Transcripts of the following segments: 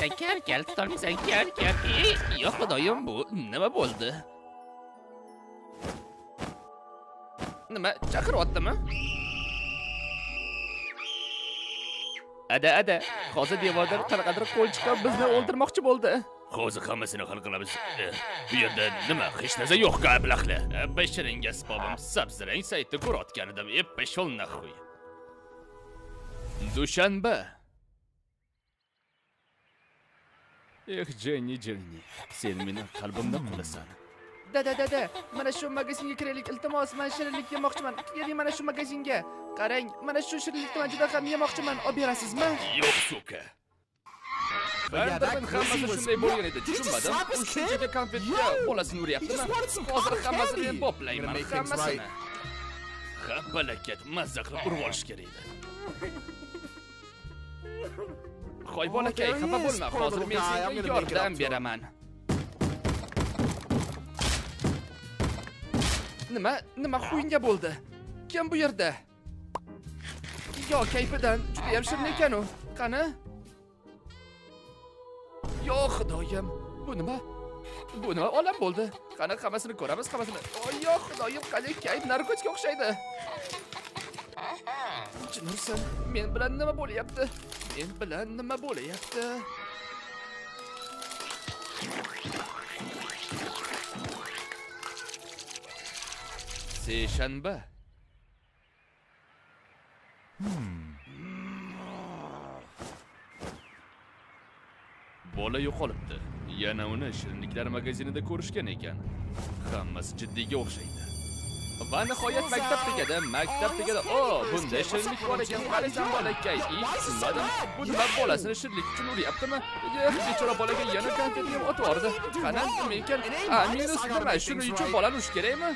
tutolmaysan, kel, tutolmaysan, kel. Yo'q, xudoyim, bu nima bo'ldi? Nima, chaqiryaptimi? Ada, hozir devordan qanaqadir qo'l chiqib bizni o'ldirmoqchi bo'ldi. Hozir hammasini hal qilamiz. Bu yerda nima, hech narsa yo'q-ku, ablaqlar. Bashiringa sibobim sabzirang saytda ko'rayotgan edim. Peshol naxuy. Dushanba. Jenny, sen meni qalbimdan qilasan. Da. Mana shu magazinga kiraylik, iltimos, men shirinlik yemoqchiman. Keling mana shu magazinga. Qarang, mana shu shirinlikni men juda ham yemoqchiman. Olib berasizmi? Yo'q, suka. Ben hammasi shunday bo'lgan edi, tushunmadim. U shunchaga konfetga bolasini uryaptimi? Hozir hammasini men boplayman, hammasini. Happalakat mazza qilib urib olish kerak edi. Qo'y bolakay, xafa bo'lma. Hozir men senga yordam beraman. Nima xuyinga bo'ldi? Kim bu yerda? Yo, kayfidan juda ham shirin ekan u. Qani? Yo, xudoyim. Bu nima olam bo'ldi? Qani hammasini ko'ramiz, hammasini. Yo, xudoyim, qani kayf narkotikga o'xshaydi. Jinursan, men bilan nima bo'lyapti? Seshanba. Bola yo'qolibdi. Yana uni shirinliklar magazinida ko'rishgan ekan. Hammasi jiddiyga o'xshaydi. Va nihoyat maktab tegadi. Bunday shirinlik bor ekan, qaraysan bolakay. Tushunmadim. Bu nima bolasini shirinlik uchun uryaptimi? Bechora bolaga yana konfet yeb otib yubordi. Qani nima ekan? Minus nima? Shuning uchun bolani urish kerakmi?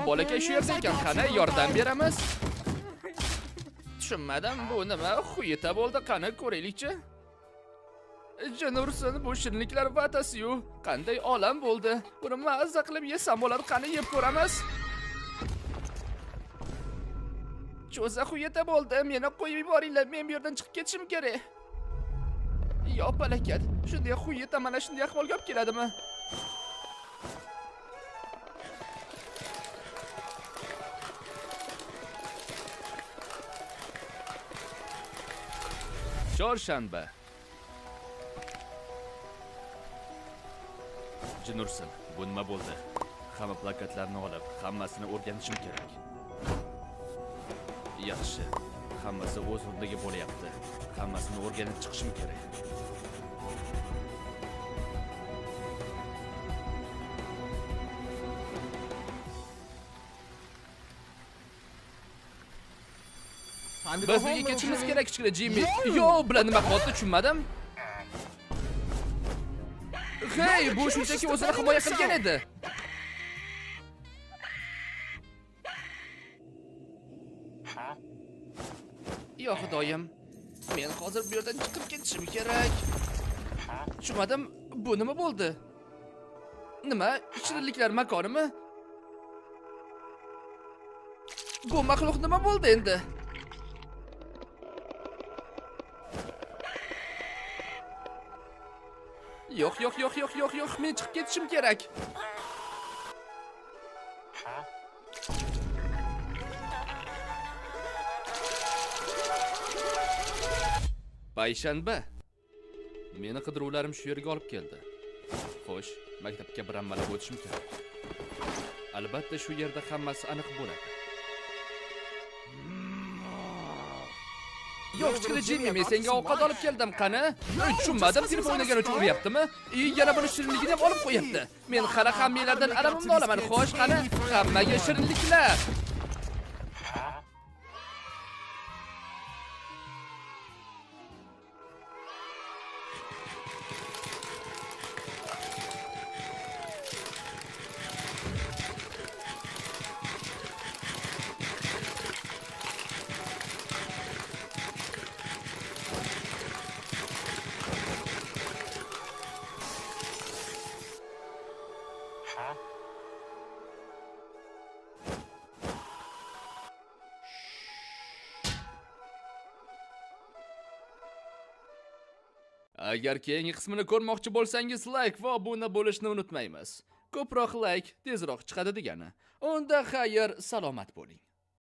Bolakay shu yerda ekan. Qani yordam beramiz? Tushunmadim, bu nima xuyita bo'ldi, qani ko'raylikchi. Jinursin, bu shirinliklar vatasi-yu. Qanday olam bo'ldi? Buni mazza qilib yesam bo'ladi, qani yeb ko'ramiz. Cho'za xuyita bo'ldi, meni qo'yib yuboringlar, men bu yerdan chiqib ketishim kerak. Yo, palakat, shunday xuyita mana shunday ahvolga olib keladimi? Chorshanba. Jinursin, bu nima bo'ldi? Hamma plakatlarni olib, hammasini o'rganishim kerak. Yaxshi, hammasi o'z o'rniga bo'lyapti. Hammasini o'rganib chiqishim kerak. Biz uyga ketishimiz kerak, kichkina Jimmy. Yo, bilan nima qildi, tushunmadim. Hey, bu shunchaki o'zini himoya qilgan edi. Yo, xudoyim. Men hozir bu yerdan chiqib ketishim kerak. Tushunmadim, bu nima bo'ldi? Nima? Shirinliklar makonimi? Bu maxluq nima bo'ldi endi? Yo'q, men chiqib ketishim kerak. Payshanba. Meni qidiruvlarim shu yerga olib keldi. Xo'sh, maktabga bir ammalab o'tishim kerak. Albatta shu yerda hammasi aniq bo'ladi. Yo'q, kichkina Jimmy, men senga ovqat olib keldim, qani? Tushunmadim, telefon o'ynagan uchun uryaptimi? Yana buni shirinligini ham olib qo'yapti. Men hali hammalardan alamimni olaman, xo'sh, qani? Hammaga shirinliklar. Agar keyingi qismini ko'rmoqchi bo'lsangiz, like va obuna bo'lishni unutmaymiz. Ko'proq like tezroq chiqadi degani. Unda xayr, salomat bo'ling.